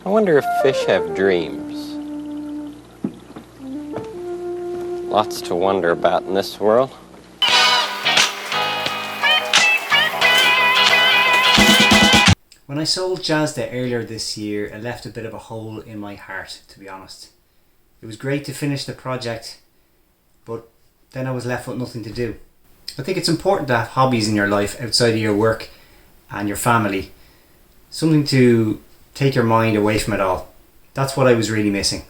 I wonder if fish have dreams. Lots to wonder about in this world. When I sold Jazda earlier this year, it left a bit of a hole in my heart, to be honest. It was great to finish the project, but then I was left with nothing to do. I think it's important to have hobbies in your life outside of your work and your family. Something to take your mind away from it all. That's what I was really missing.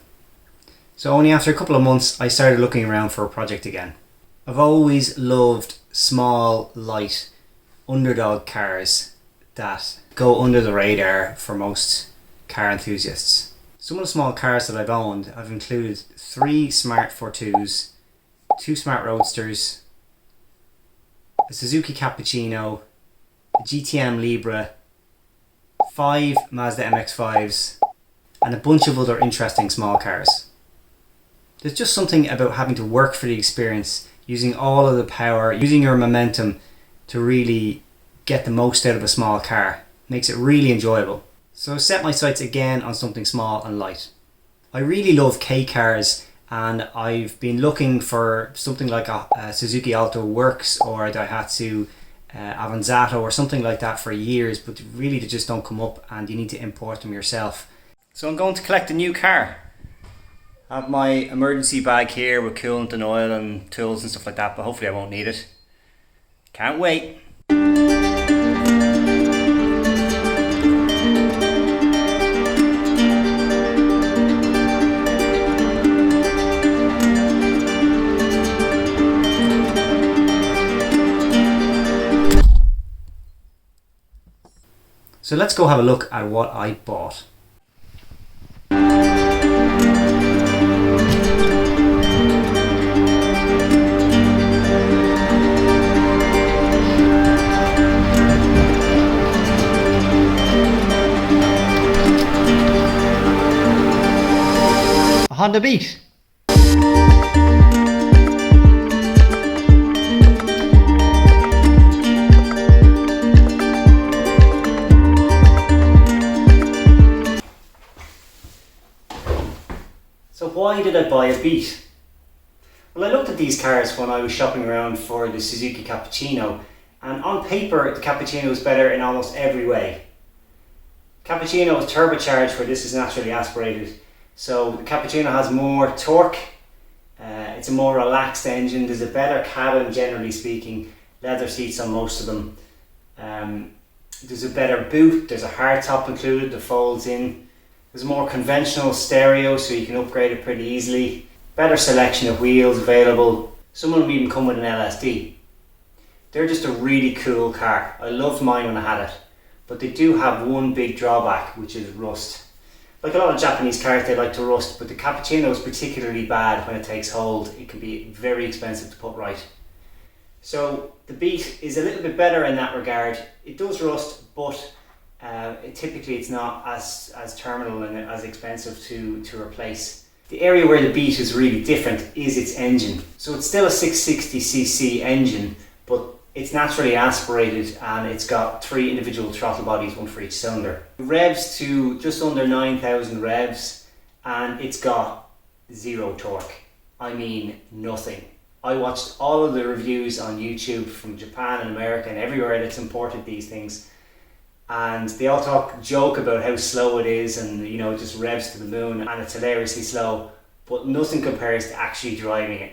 So only after a couple of months I started looking around for a project again. I've always loved small, light, underdog cars that go under the radar for most car enthusiasts. Some of the small cars that I've owned, I've included 3 Smart 42s, 2 Smart Roadsters, a Suzuki Cappuccino, a GTM Libra, 5 Mazda MX-5s, and a bunch of other interesting small cars. There's just something about having to work for the experience, using all of the power, using your momentum to really get the most out of a small car. Makes it really enjoyable. So I set my sights again on something small and light. I really love K cars, and I've been looking for something like a Suzuki Alto Works or a Daihatsu Avanzato or something like that for years, but really they just don't come up and you need to import them yourself. So I'm going to collect a new car. I have my emergency bag here with coolant and oil and tools and stuff like that, but hopefully I won't need it. Can't wait. So let's go have a look at what I bought. A Honda Beat. So why did I buy a Beat? Well, I looked at these cars when I was shopping around for the Suzuki Cappuccino, and on paper the Cappuccino is better in almost every way. Cappuccino is turbocharged where this is naturally aspirated, so the Cappuccino has more torque, it's a more relaxed engine, there's a better cabin generally speaking, leather seats on most of them, there's a better boot, there's a hardtop included that folds in. There's a more conventional stereo so you can upgrade it pretty easily. Better selection of wheels available. Some of them even come with an LSD. They're just a really cool car. I loved mine when I had it. But they do have one big drawback, which is rust. Like a lot of Japanese cars, they like to rust, but the Cappuccino is particularly bad when it takes hold. It can be very expensive to put right. So the Beat is a little bit better in that regard. It does rust, but typically it's not as terminal and as expensive to replace. The area where the Beat is really different is its engine. So it's still a 660cc engine, but it's naturally aspirated and it's got 3 individual throttle bodies, 1 for each cylinder. It revs to just under 9,000 revs and it's got 0 torque. I mean nothing. I watched all of the reviews on YouTube from Japan and America and everywhere that's imported these things, and they all joke about how slow it is and it just revs to the moon and it's hilariously slow, but nothing compares to actually driving it.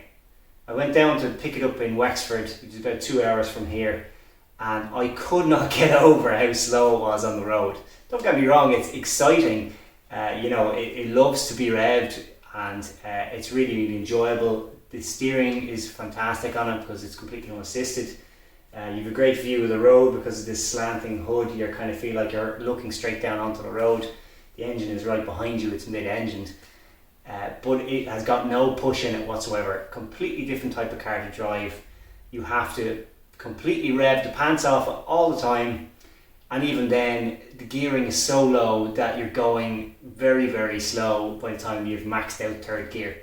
I went down to pick it up in Wexford, which is about 2 hours from here, and I could not get over how slow it was on the road. Don't get me wrong, it's exciting, it loves to be revved and it's really, really enjoyable. The steering is fantastic on it because it's completely unassisted. You have a great view of the road because of this slanting hood. You kind of feel like you're looking straight down onto the road. The engine is right behind you, it's mid-engined. But it has got no push in it whatsoever. Completely different type of car to drive. You have to completely rev the pants off all the time, and even then the gearing is so low that you're going very, very slow by the time you've maxed out third gear.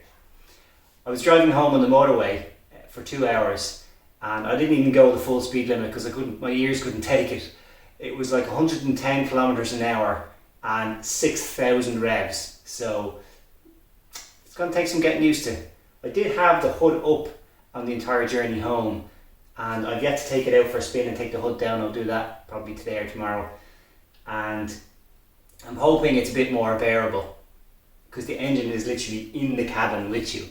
I was driving home on the motorway for 2 hours and I didn't even go the full speed limit because my ears couldn't take it. It was like 110 kilometers an hour and 6,000 revs. So it's going to take some getting used to. I did have the hood up on the entire journey home, and I've yet to take it out for a spin and take the hood down. I'll do that probably today or tomorrow, and I'm hoping it's a bit more bearable because the engine is literally in the cabin with you.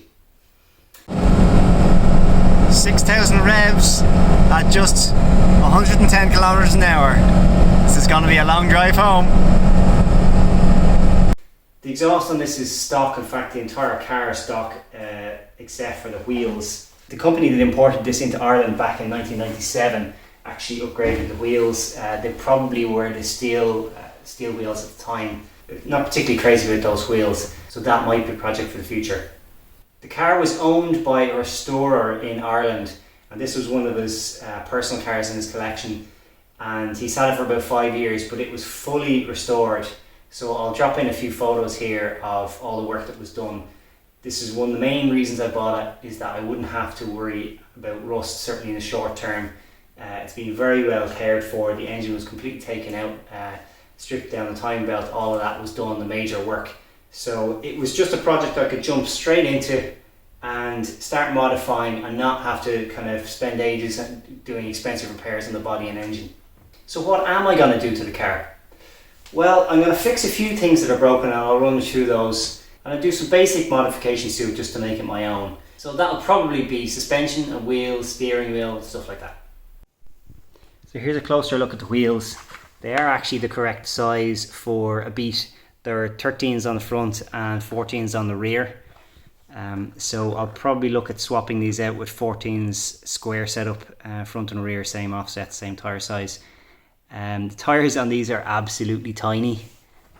6,000 revs at just 110 kilometers an hour. This is going to be a long drive home. The exhaust on this is stock. In fact, the entire car is stock except for the wheels. The company that imported this into Ireland back in 1997 actually upgraded the wheels. They probably were the steel wheels at the time. Not particularly crazy with those wheels, so that might be a project for the future. The car was owned by a restorer in Ireland, and this was one of his personal cars in his collection, and he's had it for about 5 years, but it was fully restored. So I'll drop in a few photos here of all the work that was done. This is one of the main reasons I bought it, is that I wouldn't have to worry about rust, certainly in the short term. It's been very well cared for. The engine was completely taken out, stripped down the time belt, all of that was done, the major work. So it was just a project I could jump straight into and start modifying and not have to kind of spend ages doing expensive repairs on the body and engine. So what am I going to do to the car? Well, I'm going to fix a few things that are broken and I'll run through those, and I'll do some basic modifications to it just to make it my own. So that'll probably be suspension and wheels, steering wheel, stuff like that. So here's a closer look at the wheels. They are actually the correct size for a Beat. There are 13s on the front and 14s on the rear. So I'll probably look at swapping these out with 14s square setup, front and rear, same offset, same tyre size. The tyres on these are absolutely tiny.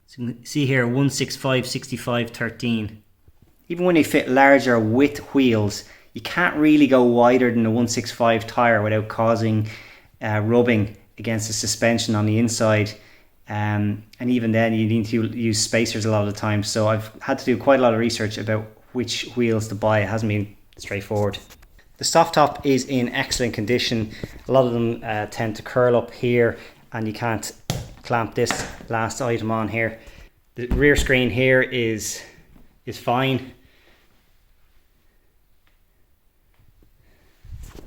So you can see here 165, 65, 13. Even when they fit larger width wheels, you can't really go wider than a 165 tyre without causing rubbing against the suspension on the inside. And even then you need to use spacers a lot of the time. So I've had to do quite a lot of research about which wheels to buy. It hasn't been straightforward. The soft top is in excellent condition. A lot of them tend to curl up here and you can't clamp this last item on here. The rear screen here is fine.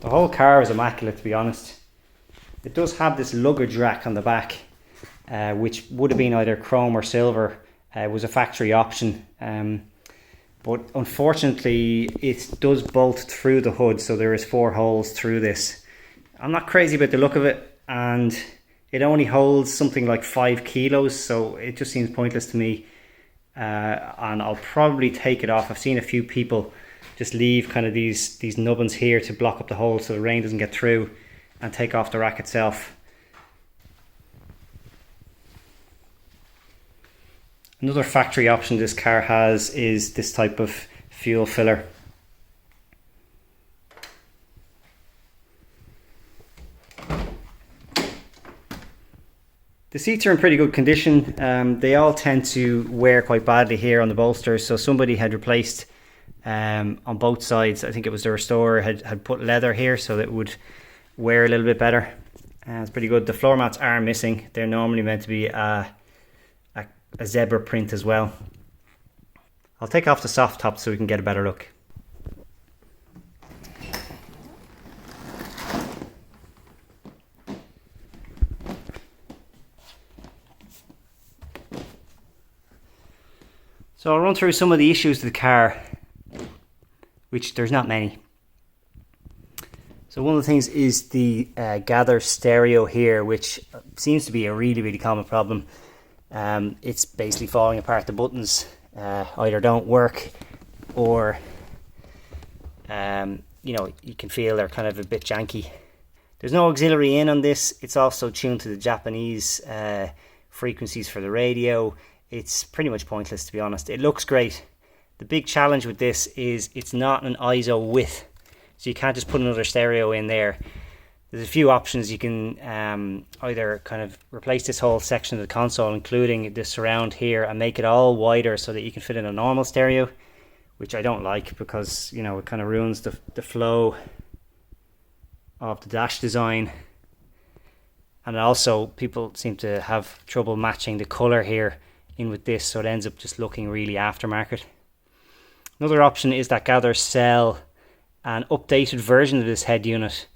The whole car is immaculate, to be honest. It does have this luggage rack on the back, which would have been either chrome or silver. It was a factory option, but unfortunately it does bolt through the hood, so there is 4 holes through this. I'm not crazy about the look of it, and it only holds something like 5 kilos, so it just seems pointless to me, and I'll probably take it off. I've seen a few people just leave kind of these nubbins here to block up the hole so the rain doesn't get through, and take off the rack itself. Another factory option this car has is this type of fuel filler. The seats are in pretty good condition. They all tend to wear quite badly here on the bolsters, so somebody had replaced on both sides. I think it was the restorer had put leather here so that it would wear a little bit better. It's pretty good. The floor mats are missing. They're normally meant to be a zebra print as well. I'll take off the soft top so we can get a better look. So I'll run through some of the issues to the car, which there's not many. So one of the things is the gather stereo here, which seems to be a really common problem. It's basically falling apart. The buttons either don't work, or you can feel they're kind of a bit janky. There's no auxiliary in on this. It's also tuned to the Japanese frequencies for the radio. It's pretty much pointless, to be honest. It looks great. The big challenge with this is it's not an ISO width, so you can't just put another stereo in there. There's a few options. You can either kind of replace this whole section of the console, including the surround here, and make it all wider so that you can fit in a normal stereo, which I don't like because, you know, it kind of ruins the flow of the dash design. And also people seem to have trouble matching the color here in with this, so it ends up just looking really aftermarket. Another option is that Gather sell an updated version of this head unit,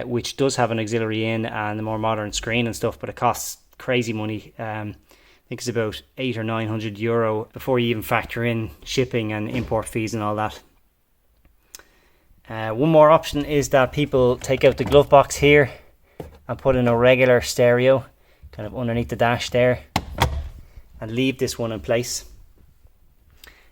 which does have an auxiliary in and a more modern screen and stuff, but it costs crazy money. I think it's about €800 or €900 before you even factor in shipping and import fees and all that. One more option is that people take out the glove box here and put in a regular stereo kind of underneath the dash there and leave this one in place.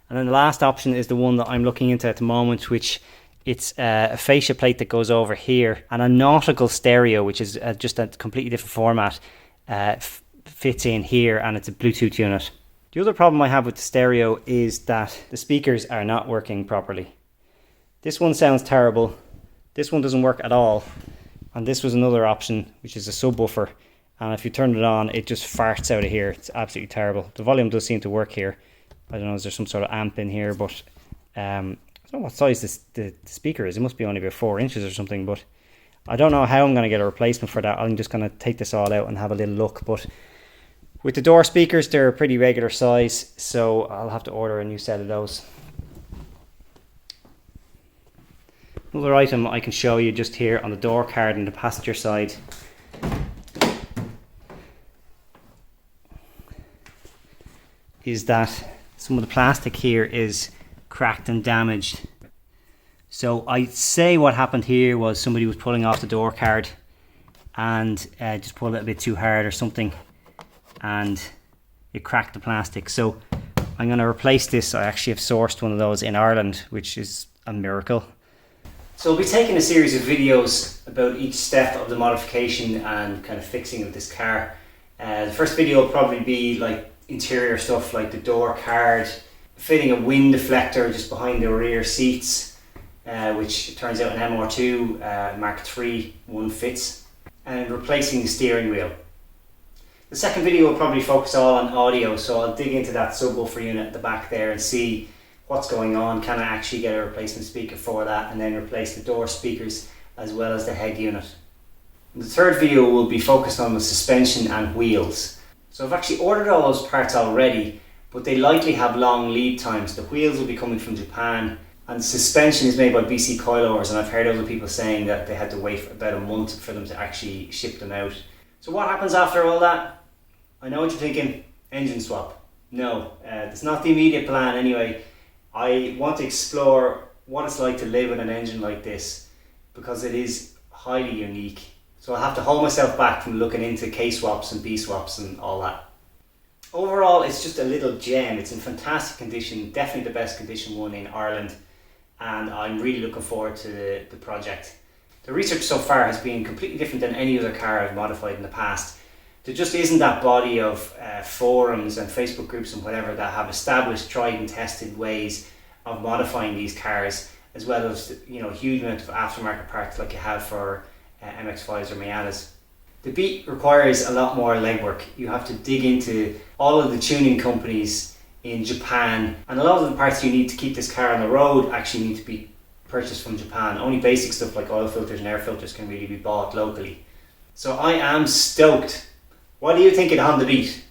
And then the last option is the one that I'm looking into at the moment, which it's a fascia plate that goes over here, and a nautical stereo, which is just a completely different format, fits in here, and it's a Bluetooth unit. The other problem I have with the stereo is that the speakers are not working properly. This one sounds terrible, this one doesn't work at all, and this was another option, which is a subwoofer, and if you turn it on, it just farts out of here. It's absolutely terrible. The volume does seem to work here. I don't know, is there some sort of amp in here, but I don't know what size the speaker is. It must be only about 4 inches or something, but I don't know how I'm going to get a replacement for that. I'm just going to take this all out and have a little look. But with the door speakers, they're a pretty regular size, so I'll have to order a new set of those. Another item I can show you just here on the door card on the passenger side is that some of the plastic here is cracked and damaged. So I'd say what happened here was somebody was pulling off the door card and just pulled it a bit too hard or something, and it cracked the plastic. So I'm going to replace this. I actually have sourced one of those in Ireland, which is a miracle. So we'll be taking a series of videos about each step of the modification and kind of fixing of this car. The first video will probably be like interior stuff, like the door card, fitting a wind deflector just behind the rear seats, which turns out an MR2 Mark III one fits, and replacing the steering wheel. The second video will probably focus all on audio, so I'll dig into that subwoofer unit at the back there and see what's going on. Can I actually get a replacement speaker for that, and then replace the door speakers as well as the head unit. The third video will be focused on the suspension and wheels. So I've actually ordered all those parts already, but they likely have long lead times. The wheels will be coming from Japan, and the suspension is made by BC Coilovers, and I've heard other people saying that they had to wait for about a month for them to actually ship them out. So what happens after all that? I know what you're thinking, engine swap. No, it's not the immediate plan anyway. I want to explore what it's like to live with an engine like this, because it is highly unique. So I'll have to hold myself back from looking into K swaps and B swaps and all that. Overall, it's just a little gem. It's in fantastic condition, definitely the best condition one in Ireland, and I'm really looking forward to the project. The research so far has been completely different than any other car I've modified in the past. There just isn't that body of forums and Facebook groups and whatever that have established, tried and tested ways of modifying these cars, as well as, you know, a huge amount of aftermarket parts like you have for MX-5s or Miatas. The Beat requires a lot more legwork. You have to dig into all of the tuning companies in Japan, and a lot of the parts you need to keep this car on the road actually need to be purchased from Japan. Only basic stuff like oil filters and air filters can really be bought locally. So I am stoked. What do you think of the Honda Beat?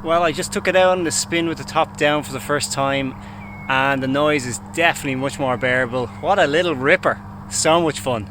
Well, I just took it out on the spin with the top down for the first time, and the noise is definitely much more bearable. What a little ripper. So much fun.